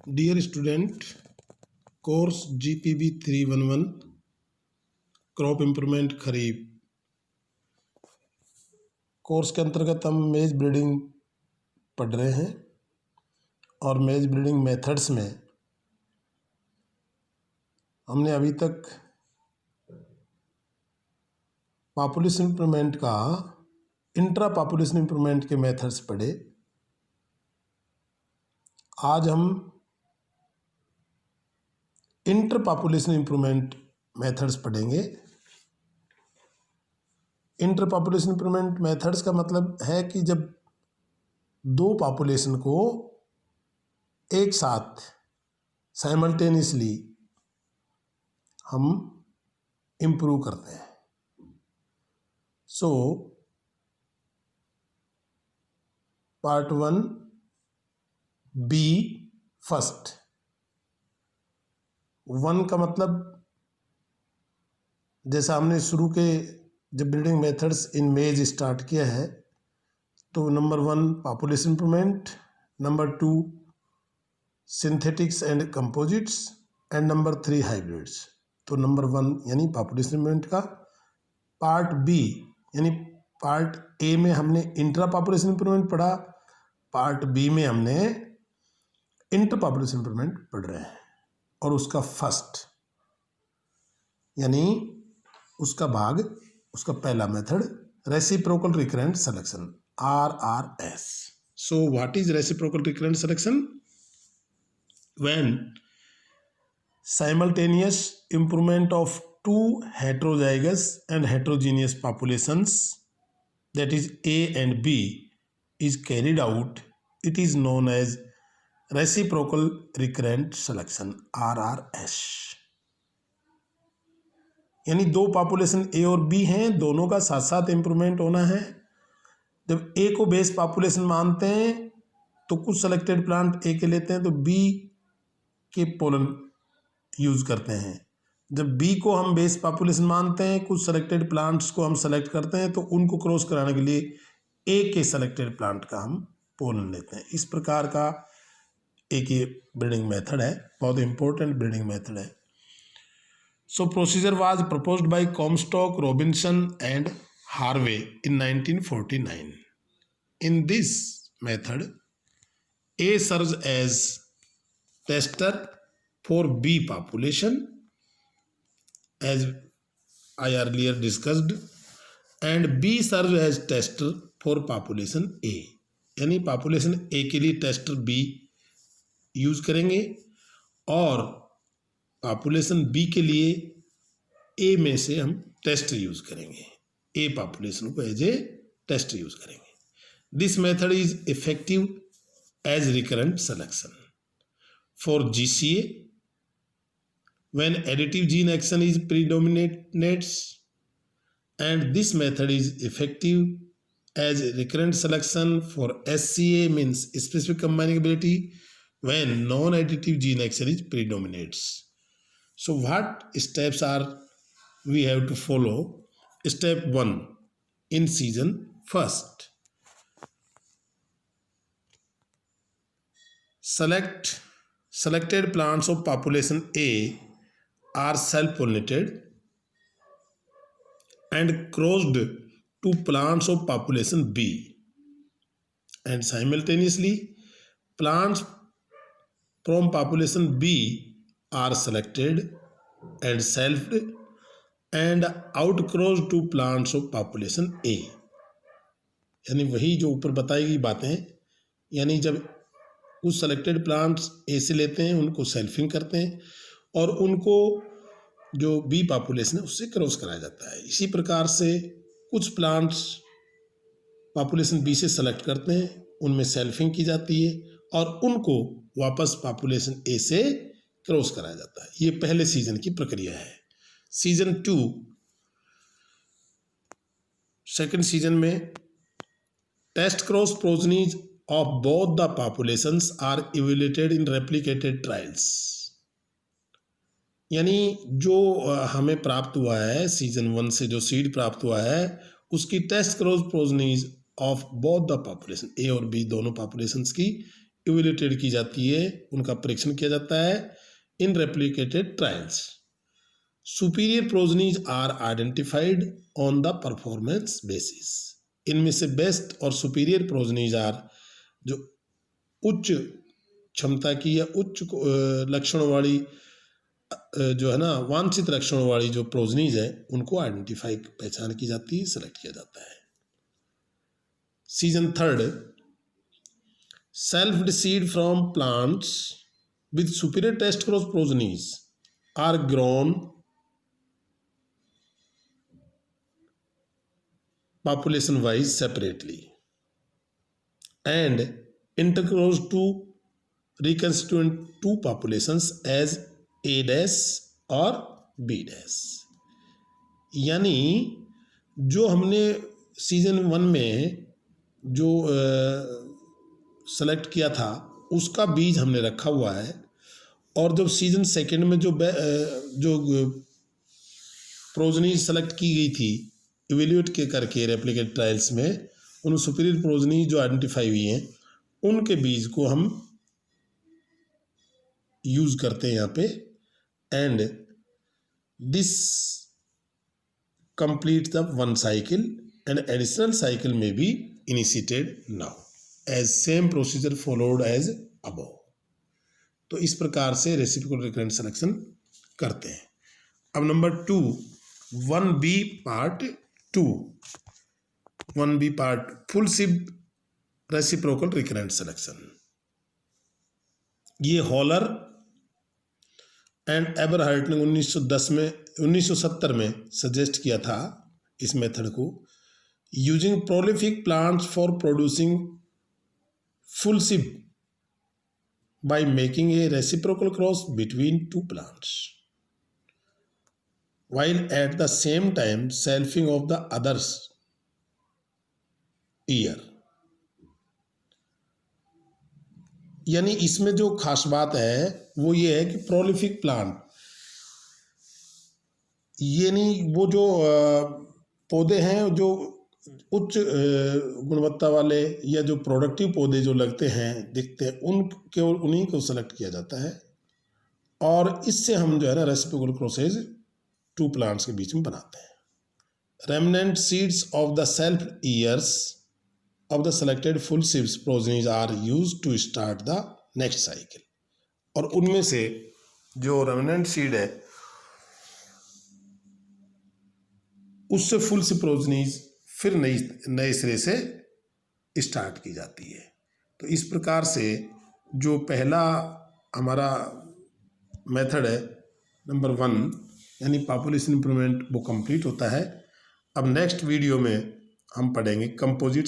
Dear student, course GPB 311 crop improvement kharif course के अंतर्गत हम मेज ब्रीडिंग पढ़ रहे हैं और मेज ब्रीडिंग मेथड्स में हमने अभी तक पॉपुलेशन इम्प्रूवमेंट का इंट्रा पॉपुलेशन इम्प्रूवमेंट के मेथड्स पढ़े। आज हम इंटर पॉपुलेशन इम्प्रूवमेंट मेथड्स पढ़ेंगे। इंटर पॉपुलेशन इम्प्रूवमेंट मेथड्स का मतलब है कि जब दो पॉपुलेशन को एक साथ साइमल्टेनियसली हम इम्प्रूव करते हैं। So part 1 B first. 1 का मतलब जैसा हमने शुरू के जब ब्रीडिंग मेथड्स इन मेज स्टार्ट किया है तो number 1 population improvement, number 2 synthetics and composites and number 3 hybrids. तो नंबर 1 यानी पॉपुलेशन इम्प्रूवमेंट का। पार्ट बी यानी पार्ट ए में हमने इंट्रा पॉपुलेशन इम्प्रूवमेंट पढ़ा, पार्ट बी में हमने इंटर पॉपुलेशन इम्प्रूवमेंट पढ़ रहे हैं और उसका फर्स्ट यानी उसका भाग, उसका पहला method reciprocal recurrent selection RRS। So what is reciprocal recurrent selection? When simultaneous improvement of two heterozygous and heterogeneous populations, that is A and B, is carried out, it is known as reciprocal recurrent selection RRS। यानी दो population A और B हैं, दोनों का साथ साथ improvement होना है। जब ए को बेस पॉपुलेशन मानते हैं तो कुछ सेलेक्टेड प्लांट ए के लेते हैं तो बी के पोलन यूज करते हैं। जब बी को हम बेस पॉपुलेशन मानते हैं, कुछ सेलेक्टेड प्लांट्स को हम सेलेक्ट करते हैं तो उनको क्रॉस कराने के लिए ए के सेलेक्टेड प्लांट का हम पोलन लेते हैं। इस प्रकार का एक ये ब्रीडिंग मेथड है, बहुत इंपॉर्टेंट ब्रीडिंग मेथड है। So procedure was proposed by Comstock, Robinson and Harvey in 1949। In this method A serves as tester for B population as I earlier discussed, and B serves as tester for population A। यानी population A के लिए tester B use करेंगे और population B के लिए A में से हम टेस्ट यूज करेंगे, A population को एज ए टेस्ट यूज करेंगे। This method is effective as recurrent selection for GCA when additive gene action is predominates, and this method is effective as recurrent selection for SCA, means specific combining ability, when non-additive gene action is predominates। So what steps are we have to follow? Step 1 in season first, selected plants of population A are self-pollinated and crossed to plants of population B, and simultaneously plants from population B are selected and selfed and outcrossed to plants of population A। यानी वही जो ऊपर बताई गई बातें, यानी जब कुछ सेलेक्टेड प्लांट्स ए से लेते हैं उनको सेल्फिंग करते हैं और उनको जो बी पॉपुलेशन है उससे क्रॉस कराया जाता है। इसी प्रकार से कुछ प्लांट्स पॉपुलेशन बी से सेलेक्ट करते हैं, उनमें सेल्फिंग की जाती है और उनको वापस पॉपुलेशन ए से क्रॉस कराया जाता है। ये पहले सीजन की प्रक्रिया है। सीजन 2 सेकेंड सीजन में test cross progenies of both the populations are evaluated in replicated trials। यानी जो हमें प्राप्त हुआ है सीजन 1 से, जो सीड प्राप्त हुआ है उसकी test cross progenies of both the population, A और बी दोनों पॉपुलेशंस की इवेल्युएटेड की जाती है, उनका परीक्षण किया जाता है in replicated trials. Superior progenies are identified on the performance basis. इनमें से बेस्ट और सुपीरियर प्रोजनीज आर, जो उच्च क्षमता की या उच्च लक्षणों वाली जो है ना वांछित लक्षणों वाली जो प्रोजनीज है, उनको आइडेंटिफाई पहचान की जाती है, सेलेक्ट किया जाता है। Season third, self seed from plants with superior test cross progenies are grown population wise separately and intercrossed to reconstituent two populations as A dash और B dash। यानी जो हमने सीजन 1 में जो सेलेक्ट किया था उसका बीज हमने रखा हुआ है, और जब सीजन सेकेंड में जो प्रोजनी सेलेक्ट की गई थी इवेल्यूएट के करके रेप्लिकेट ट्रायल्स में, उन सुपीरियर प्रोजनी जो आइडेंटिफाई हुई हैं उनके बीज को हम यूज करते हैं यहाँ पे। And this complete the one cycle and additional cycle में be initiated now as same procedure followed as above. तो इस प्रकार से रेसिप्रोकल रिकरेंट सिलेक्शन करते हैं। अब नंबर 2, 1B part 2, 1B part full sib reciprocal recurrent selection. ये हॉलर एंड एबरहार्ट ने 1970 में सजेस्ट किया था इस मेथड को, using prolific plants for producing full sip by making a reciprocal cross between two plants while at the same time selfing of the other's ear। यानी इसमें जो खास बात है वो ये है कि प्रोलिफिक प्लांट, ये नहीं वो जो पौधे हैं जो उच्च गुणवत्ता वाले या जो प्रोडक्टिव पौधे जो लगते हैं दिखते हैं, उन्हीं को सेलेक्ट किया जाता है, और इससे हम जो है ना रेसिप्रोकल क्रॉसेज 2 प्लांट्स के बीच में बनाते हैं। Remnant seeds of the self ears of the selected full sibs progenies are used to start the next cycle. और उनमें से जो रेमनेंट सीड है उससे फुल सिप प्रोजनीज फिर नए सिरे से स्टार्ट की जाती है। तो इस प्रकार से जो पहला हमारा मेथड है नंबर 1 यानी पॉपुलेशन इंप्रूवमेंट वो कंप्लीट होता है। अब नेक्स्ट वीडियो में हम पढ़ेंगे कंपोजिट